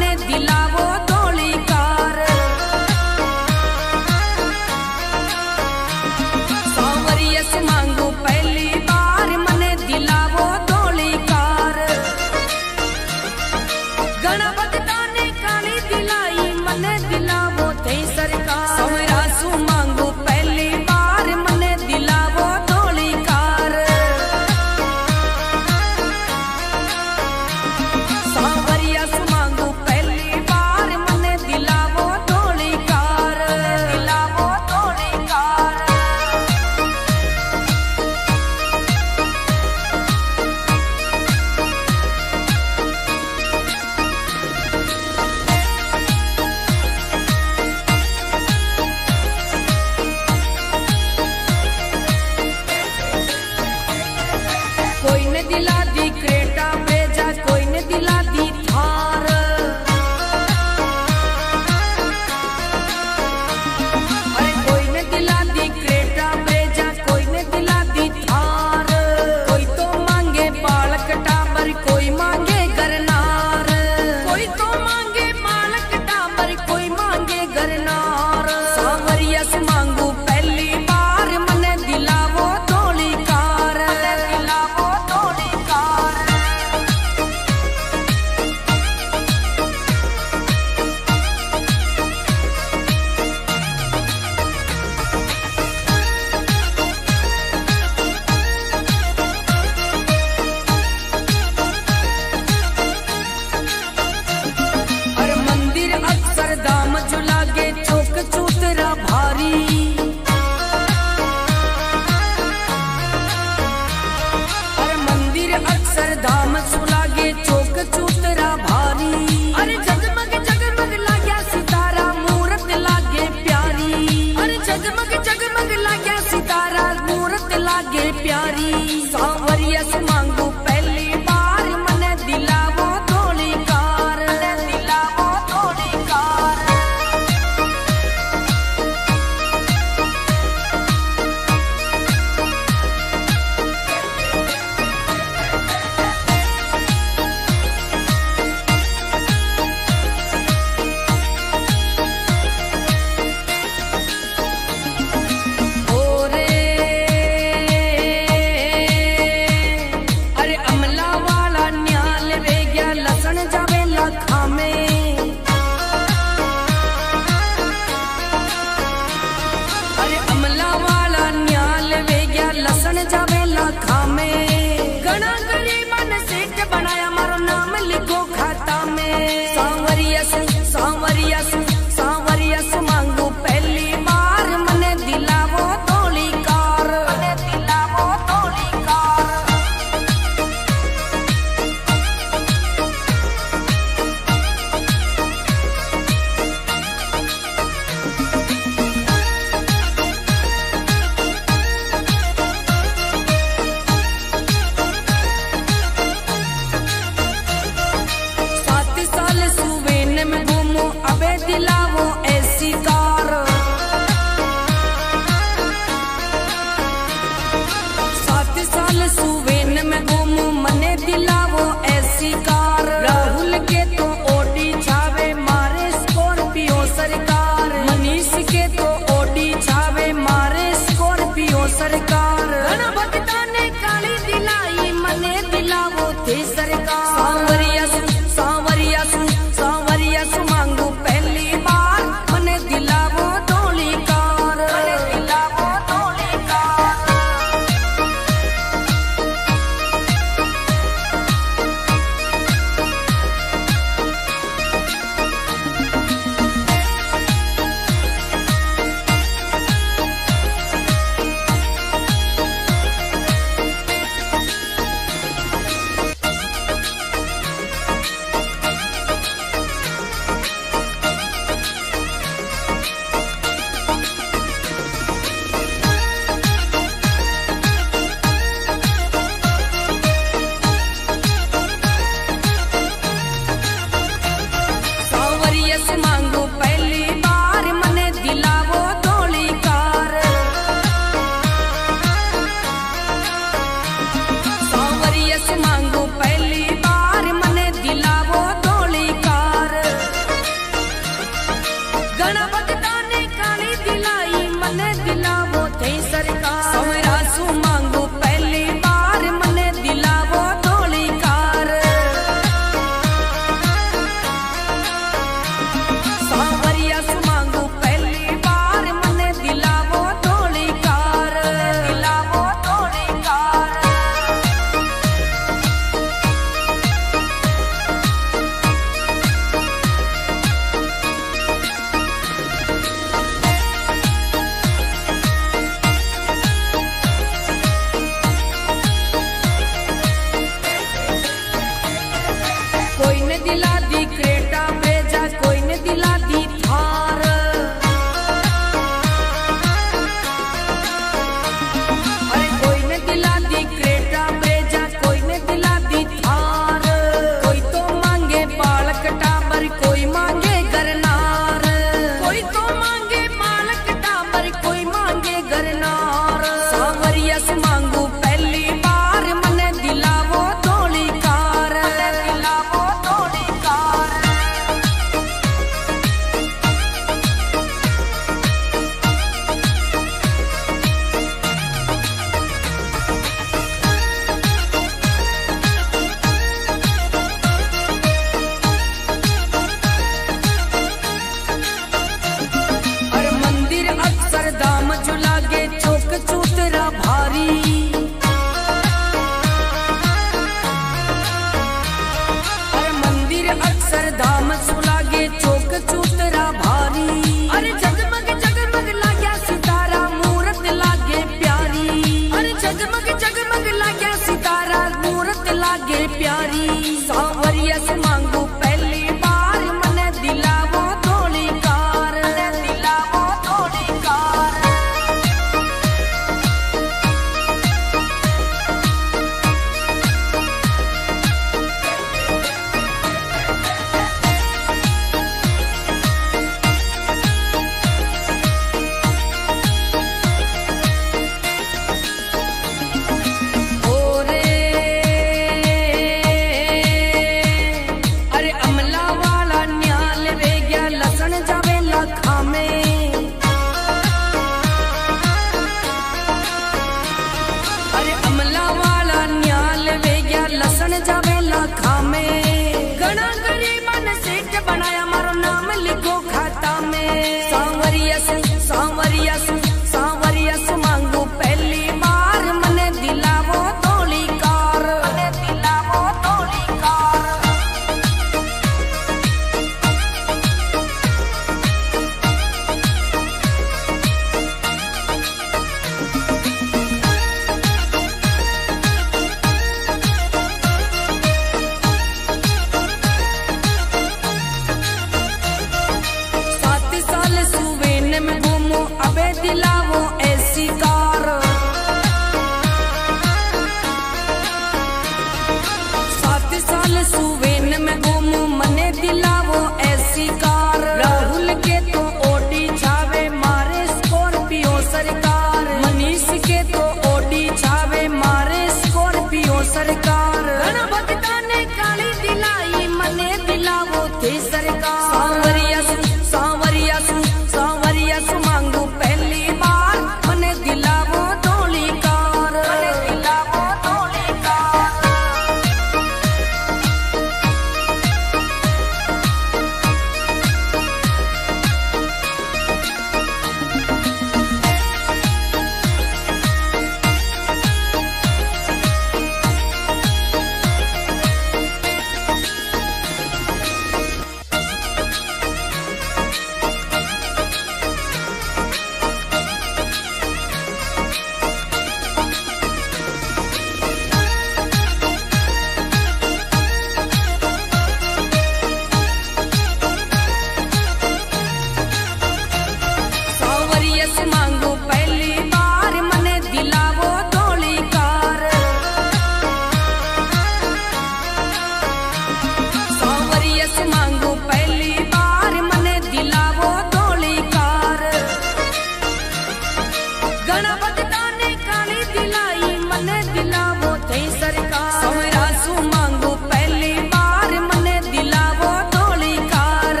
घना भगता ने काली दिलाई मने दिलावो थे सरकार सवरा सु मांगो पहली बार मने दिलावो धोली कार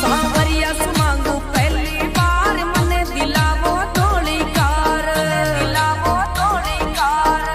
सांवरिया सु मांगो पहली बार मने दिलावो धोली कार दिलावो धोली कार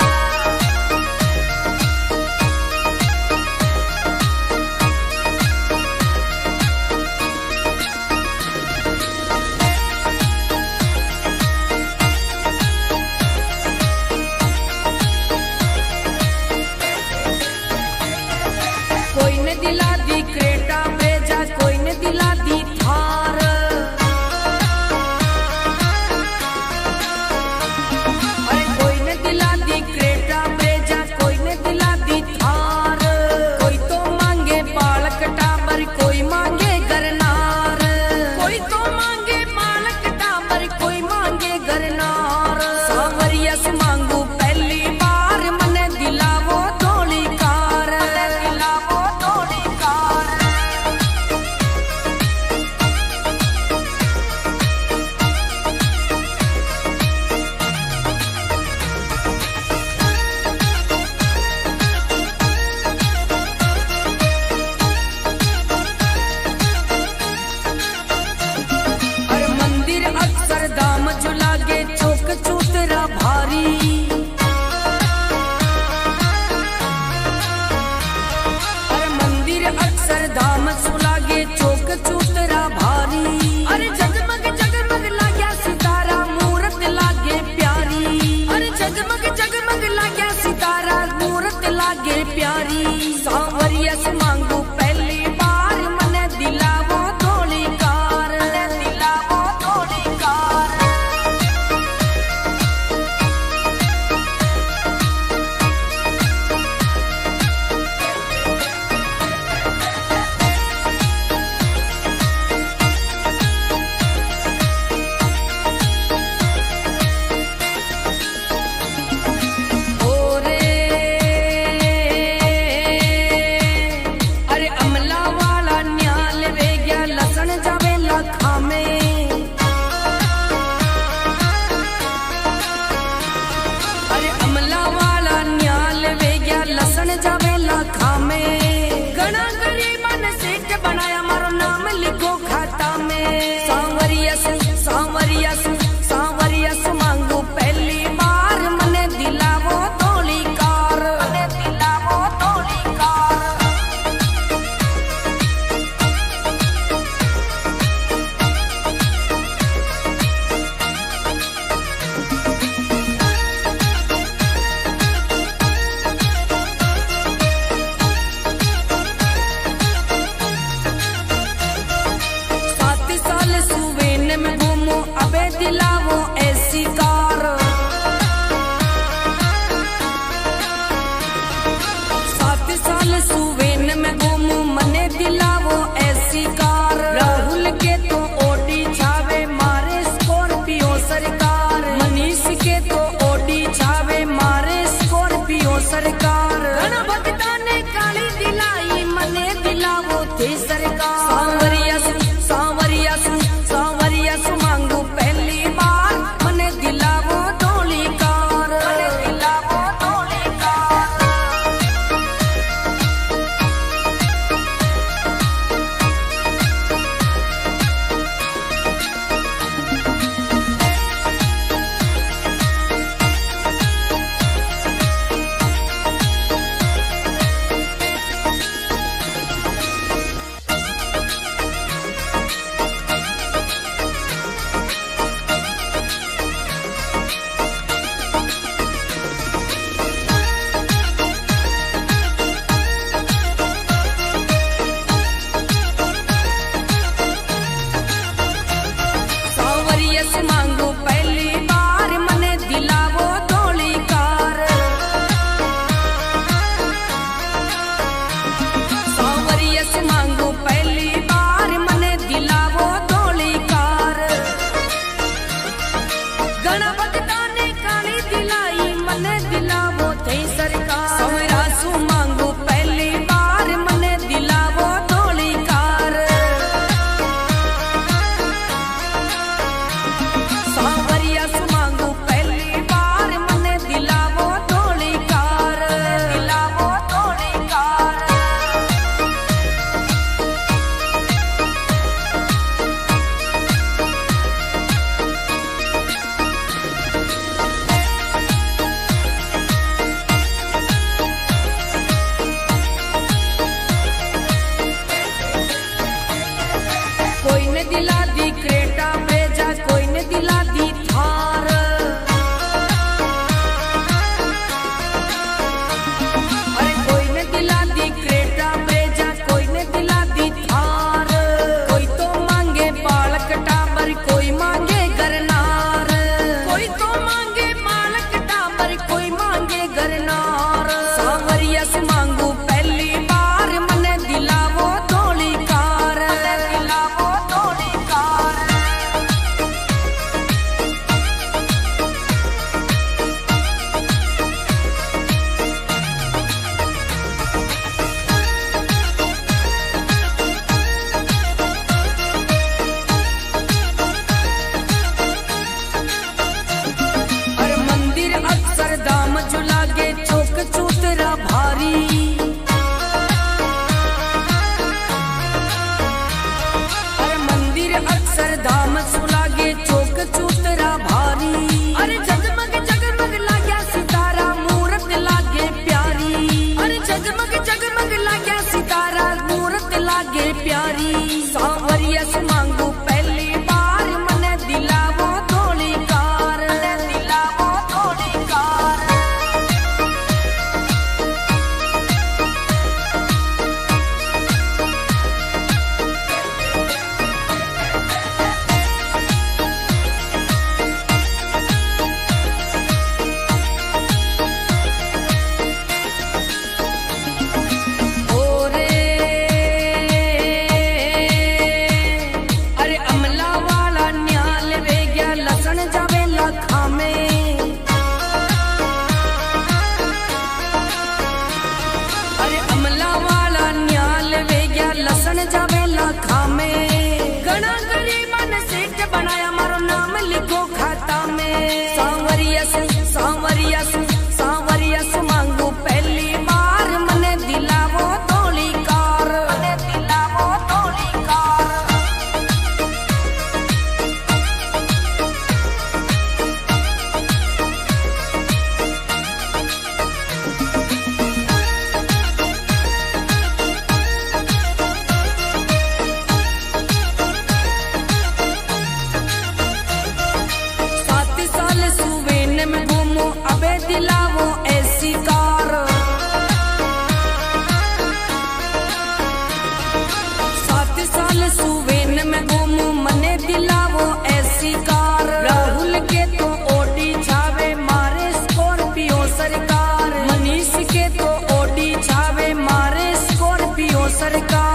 सरकार।